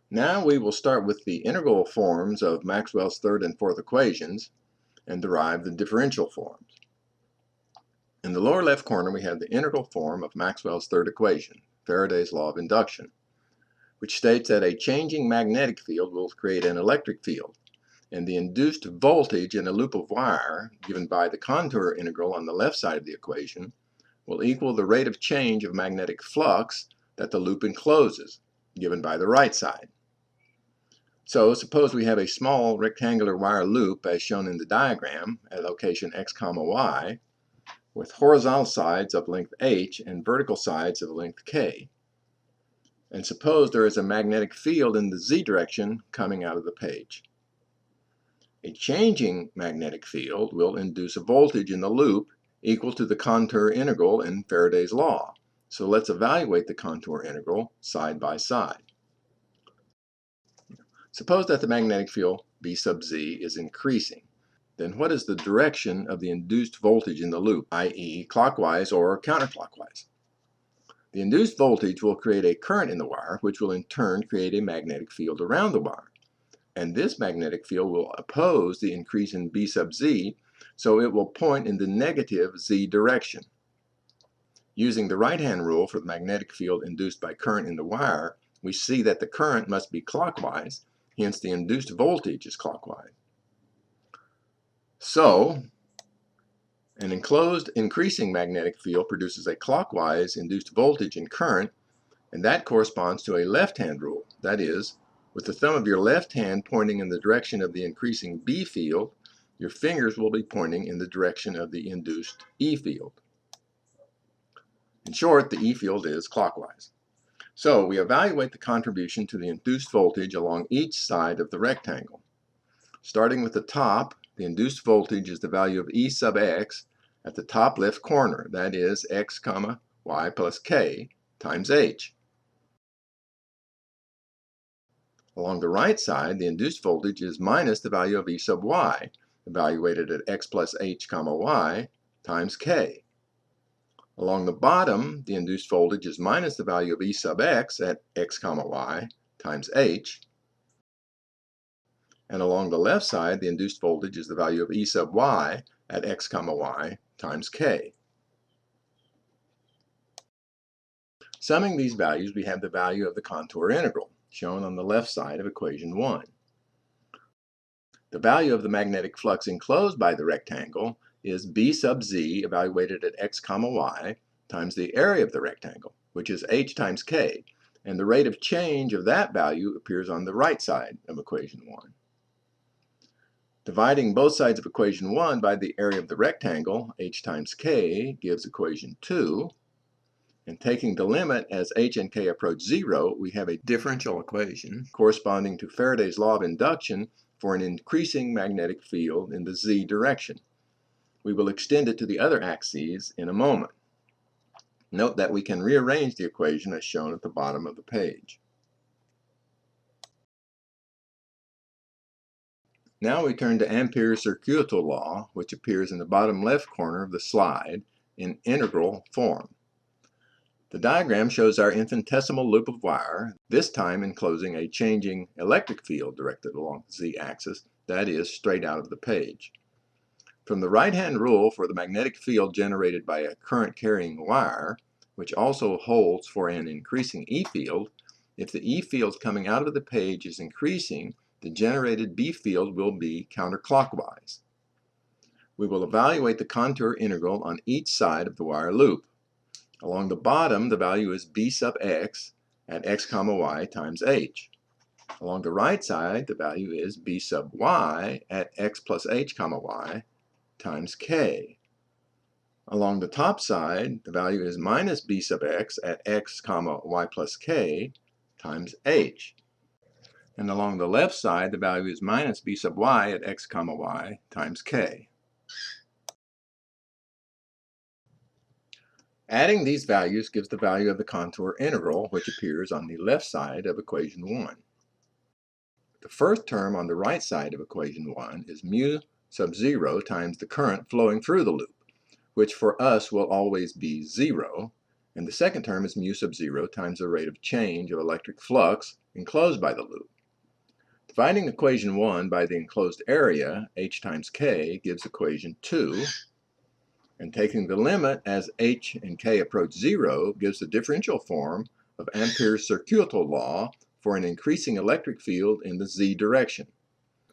Now we will start with the integral forms of Maxwell's third and fourth equations and derive the differential forms. In the lower left corner we have the integral form of Maxwell's third equation, Faraday's law of induction, which states that a changing magnetic field will create an electric field, and the induced voltage in a loop of wire, given by the contour integral on the left side of the equation, will equal the rate of change of magnetic flux that the loop encloses, given by the right side. So suppose we have a small rectangular wire loop as shown in the diagram at location x, y, with horizontal sides of length h and vertical sides of length k. And suppose there is a magnetic field in the z direction coming out of the page. A changing magnetic field will induce a voltage in the loop equal to the contour integral in Faraday's law. So let's evaluate the contour integral side by side. Suppose that the magnetic field B sub z is increasing. Then what is the direction of the induced voltage in the loop, i.e. clockwise or counterclockwise? The induced voltage will create a current in the wire, which will in turn create a magnetic field around the wire. And this magnetic field will oppose the increase in B sub z, so it will point in the negative z direction. Using the right-hand rule for the magnetic field induced by current in the wire, we see that the current must be clockwise, hence the induced voltage is clockwise. So, an enclosed increasing magnetic field produces a clockwise induced voltage and current, and that corresponds to a left-hand rule. That is, with the thumb of your left hand pointing in the direction of the increasing B field, your fingers will be pointing in the direction of the induced E field. In short, the E field is clockwise. So we evaluate the contribution to the induced voltage along each side of the rectangle. Starting with the top, the induced voltage is the value of E sub x at the top left corner, that is x, y plus k times h. Along the right side, the induced voltage is minus the value of E sub y, evaluated at x plus h, y times k. Along the bottom, the induced voltage is minus the value of E sub x at x, y times h. And along the left side, the induced voltage is the value of E sub y at x, y times k. Summing these values, we have the value of the contour integral, shown on the left side of equation 1. The value of the magnetic flux enclosed by the rectangle is B sub z evaluated at x, y times the area of the rectangle, which is h times k, and the rate of change of that value appears on the right side of equation 1. Dividing both sides of equation 1 by the area of the rectangle, h times k, gives equation 2. And taking the limit as h and k approach 0, we have a differential equation corresponding to Faraday's law of induction for an increasing magnetic field in the z direction. We will extend it to the other axes in a moment. Note that we can rearrange the equation as shown at the bottom of the page. Now we turn to Ampre's Circuital law, which appears in the bottom left corner of the slide in integral form. The diagram shows our infinitesimal loop of wire, this time enclosing a changing electric field directed along the z-axis, that is, straight out of the page. From the right-hand rule for the magnetic field generated by a current-carrying wire, which also holds for an increasing E field, if the E field coming out of the page is increasing, the generated B field will be counterclockwise. We will evaluate the contour integral on each side of the wire loop. Along the bottom, the value is B sub x at x, y times h. Along the right side, the value is B sub y at x plus h, y times k. Along the top side, the value is minus B sub x at x, y plus k times h. And along the left side, the value is minus B sub y at x, y times k. Adding these values gives the value of the contour integral, which appears on the left side of equation 1. The first term on the right side of equation 1 is mu sub 0 times the current flowing through the loop, which for us will always be 0, and the second term is mu sub 0 times the rate of change of electric flux enclosed by the loop. Dividing equation 1 by the enclosed area, h times k, gives equation 2, and taking the limit as h and k approach 0 gives the differential form of Ampere's Circuital law for an increasing electric field in the z direction.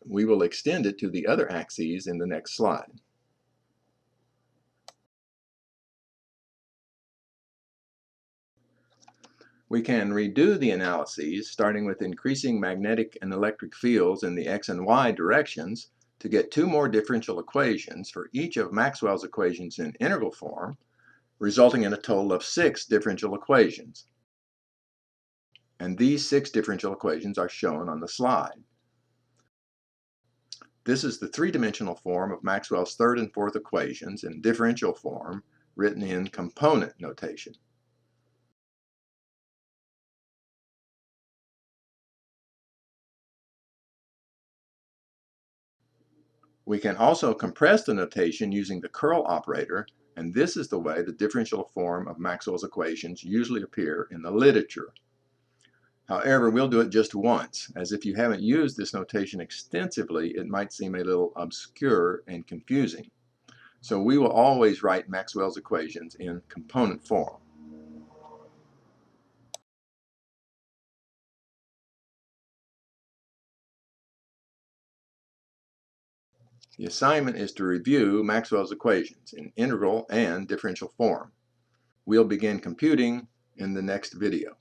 We will extend it to the other axes in the next slide. We can redo the analyses, starting with increasing magnetic and electric fields in the x and y directions, to get two more differential equations for each of Maxwell's equations in integral form, resulting in a total of 6 differential equations. And these 6 differential equations are shown on the slide. This is the three-dimensional form of Maxwell's third and fourth equations in differential form, written in component notation. We can also compress the notation using the curl operator, and this is the way the differential form of Maxwell's equations usually appear in the literature. However, we'll do it just once, as if you haven't used this notation extensively, it might seem a little obscure and confusing. So we will always write Maxwell's equations in component form. The assignment is to review Maxwell's equations in integral and differential form. We'll begin computing in the next video.